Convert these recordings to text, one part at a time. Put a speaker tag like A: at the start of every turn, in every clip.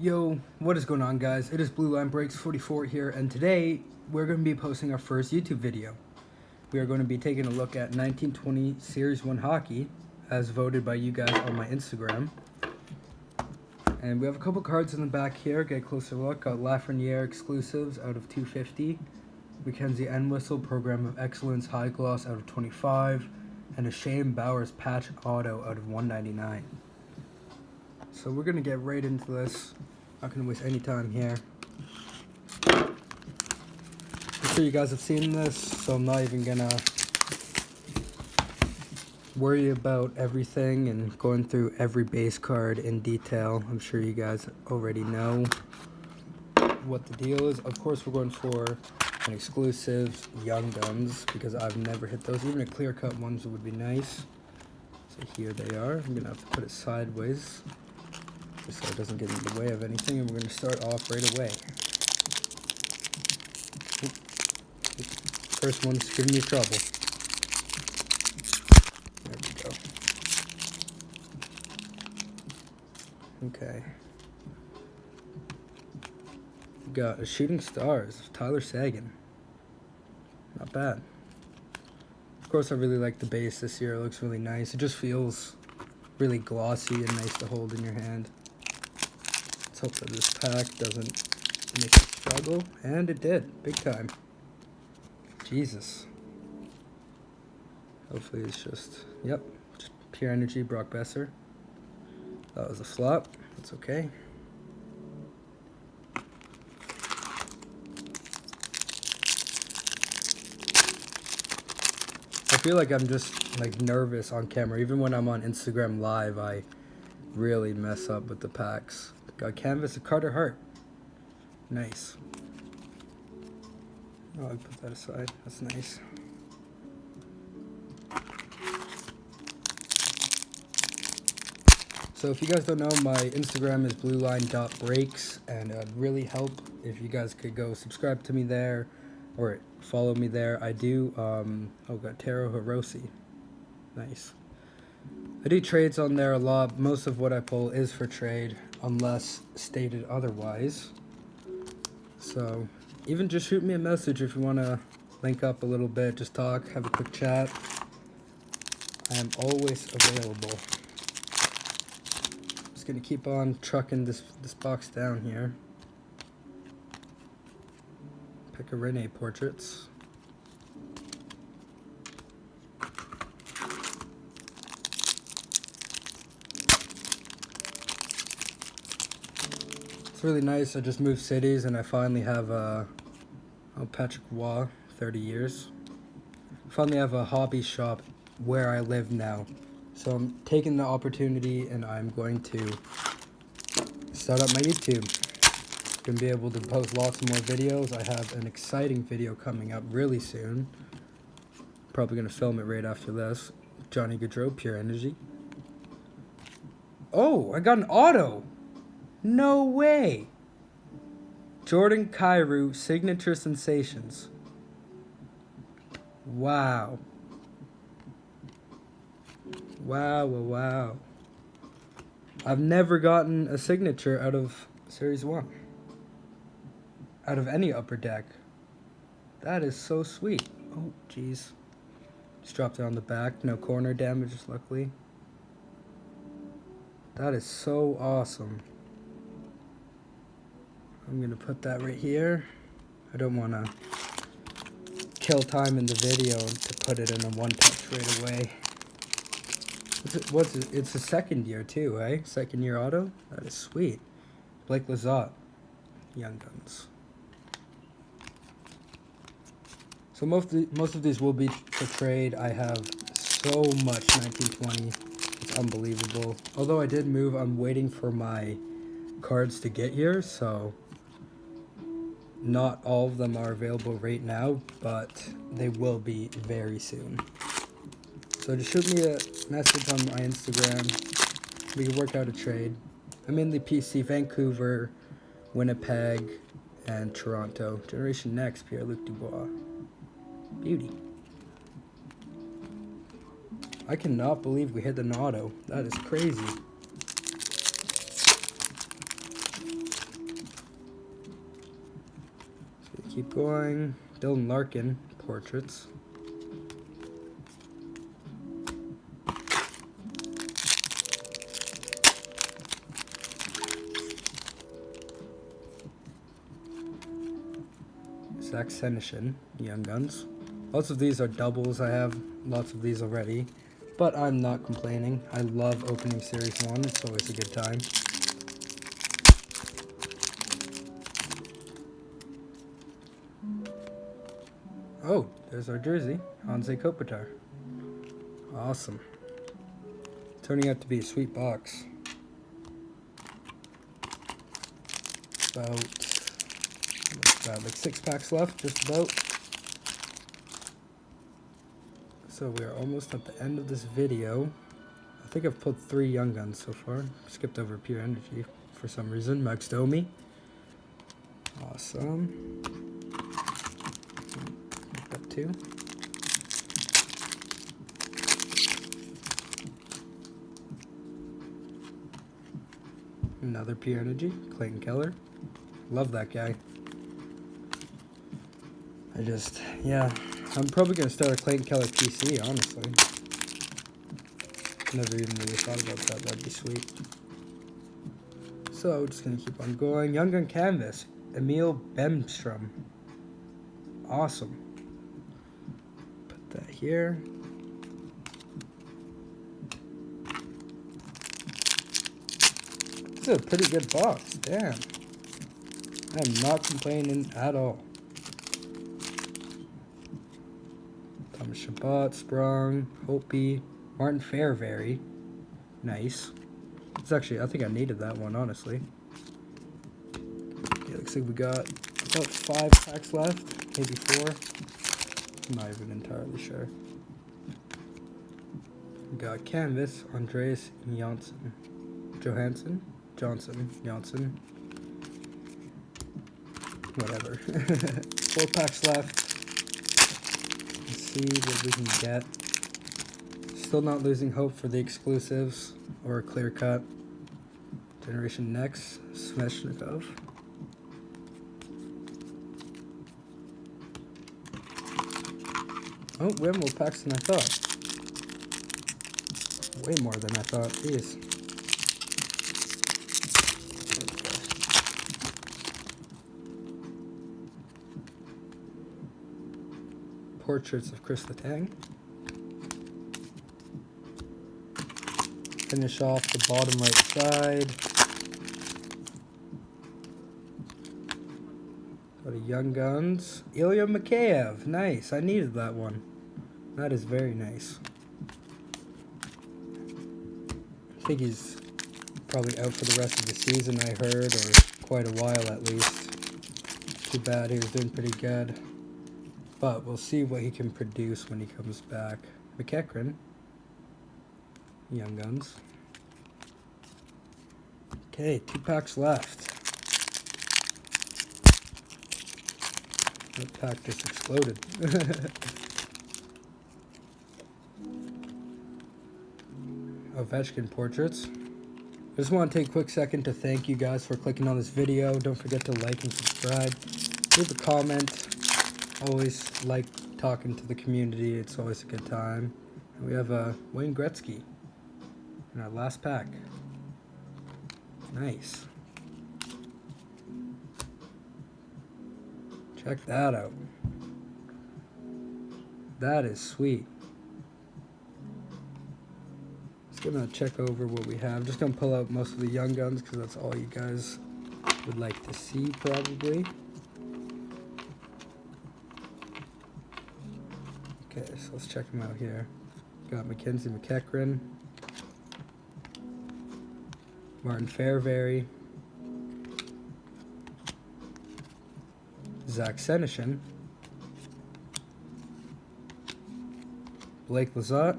A: Yo, what is going on, guys? It is Blue Line Breaks 44 here, and today we're going to be posting our first YouTube video. We are going to be taking a look at 1920 Series 1 hockey, as voted by you guys on my Instagram. And we have a couple cards in the back here. Get a closer look. Got Lafreniere exclusives out of 250, Mackenzie Entwistle Program of Excellence High Gloss out of 25, and a Shane Bowers Patch Auto out of 199. So we're gonna get right into this. Not gonna waste any time here. I'm sure you guys have seen this, so I'm not even gonna worry about everything and going through every base card in detail. I'm sure you guys already know what the deal is. Of course, we're going for an exclusive Young Guns because I've never hit those. Even a clear-cut ones would be nice. So here they are. I'm gonna have to put it sideways so it doesn't get in the way of anything, and we're going to start off right away. First one's giving me trouble. There we go. Okay. We got a Shooting Stars of Tyler Seguin. Not bad. Of course, I really like the base this year. It looks really nice. It just feels really glossy and nice to hold in your hand. Hope that this pack doesn't make it struggle, and it did, big time. Jesus. Hopefully it's just pure energy Brock Besser. That was a flop. That's okay. I feel like I'm just nervous on camera. Even when I'm on Instagram Live, I really mess up with the packs. Got Canvas of Carter Hart. Nice. Oh, I'll put that aside. That's nice. So if you guys don't know, my Instagram is blueline.breaks, and it'd really help if you guys could go subscribe to me there or follow me there. I do, got Taro Hiroshi. Nice. I do trades on there a lot. Most of what I pull is for trade, unless stated otherwise. So even just shoot me a message if you want to link up a little bit, just talk, have a quick chat. I am always available. Just gonna keep on trucking this box down here. Pekka Rinne portraits. It's really nice. I just moved cities and I finally have Patrick Waugh, 30 years. Finally have a hobby shop where I live now. So I'm taking the opportunity and I'm going to start up my YouTube. Gonna be able to post lots more videos. I have an exciting video coming up really soon. Probably gonna film it right after this. Johnny Gaudreau, Pure Energy. Oh, I got an auto! No way! Jordan Kyrou, Signature Sensations. Wow. Wow. I've never gotten a signature out of Series 1. Out of any upper deck. That is so sweet. Oh, jeez. Just dropped it on the back. No corner damage, luckily. That is so awesome. I'm going to put that right here. I don't want to kill time in the video to put it in a one-touch right away. What's it? It's a second year too, eh? Second year auto? That is sweet. Blake Lizotte, Young Guns. So most of these will be for trade. I have so much 1920. It's unbelievable. Although I did move, I'm waiting for my cards to get here, so not all of them are available right now, but they will be very soon. So just shoot me a message on my Instagram. We can work out a trade. I'm in the PC, Vancouver, Winnipeg, and Toronto. Generation Next, Pierre-Luc Dubois. Beauty. I cannot believe we hit an auto. That is crazy. keep going. Dylan Larkin portraits. Zach Senyshyn, Young Guns. Lots of these are doubles. I have lots of these already, but I'm not complaining. I love opening Series 1. It's always a good time. Oh, there's our jersey. Anze Kopitar. Awesome. Turning out to be a sweet box. About like 6 packs left, just about. So we are almost at the end of this video. I think I've pulled 3 Young Guns so far. Skipped over Pure Energy for some reason. Max Domi. Awesome. Got 2. Another Pure Energy. Clayton Keller. Love that guy. I'm probably going to start a Clayton Keller PC, honestly. Never even really thought about that. That'd be sweet. So, just going to keep on going. Young Gun Canvas. Emil Bemstrom. Awesome. Put that here. This is a pretty good box. Damn. I'm not complaining at all. Thomas Chabot, Sprung, Hopi, Martin Fairvary. Nice. It's actually, I think I needed that one, honestly. Okay, looks like we got about 5 packs left, maybe 4. I'm not even entirely sure. We got Canvas, Andreas Johnson. Johnson. Whatever. 4 packs left. Let's see what we can get. Still not losing hope for the exclusives or a clear cut. Generation Next, Sveshnikov. Oh, we have more packs than I thought. Way more than I thought. Jeez. Portraits of Chris Letang. Finish off the bottom right side. Go to Young Guns. Ilya Mikheyev. Nice. I needed that one. That is very nice. I think he's probably out for the rest of the season, I heard, or quite a while at least. Too bad, he was doing pretty good. But we'll see what he can produce when he comes back. McEachran. Young Guns. Okay, 2 packs left. That pack just exploded. Ovechkin portraits. I just want to take a quick second to thank you guys for clicking on this video. Don't forget to like and subscribe. Leave a comment. Always like talking to the community. It's always a good time. And we have Wayne Gretzky in our last pack. Nice. Check that out. That is sweet. Just gonna check over what we have. Just gonna pull out most of the Young Guns because that's all you guys would like to see probably. Okay, so let's check them out here. Got Mackenzie McEachran, Martin Fairvary, Zach Senyshyn, Blake Lizotte,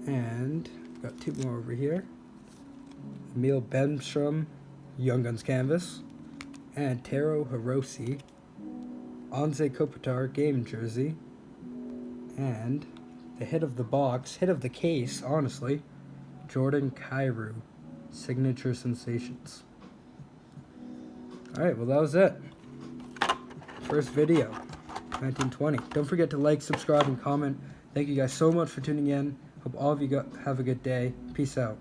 A: and got 2 more over here. Emil Bemstrom, Young Guns Canvas, and Taro Hirose, Anze Kopitar game jersey, and the hit of the box, hit of the case, honestly, Jordan Kyrou, Signature Sensations. Alright, well that was it. First video, 1920. Don't forget to like, subscribe, and comment. Thank you guys so much for tuning in. Hope all of you have a good day. Peace out.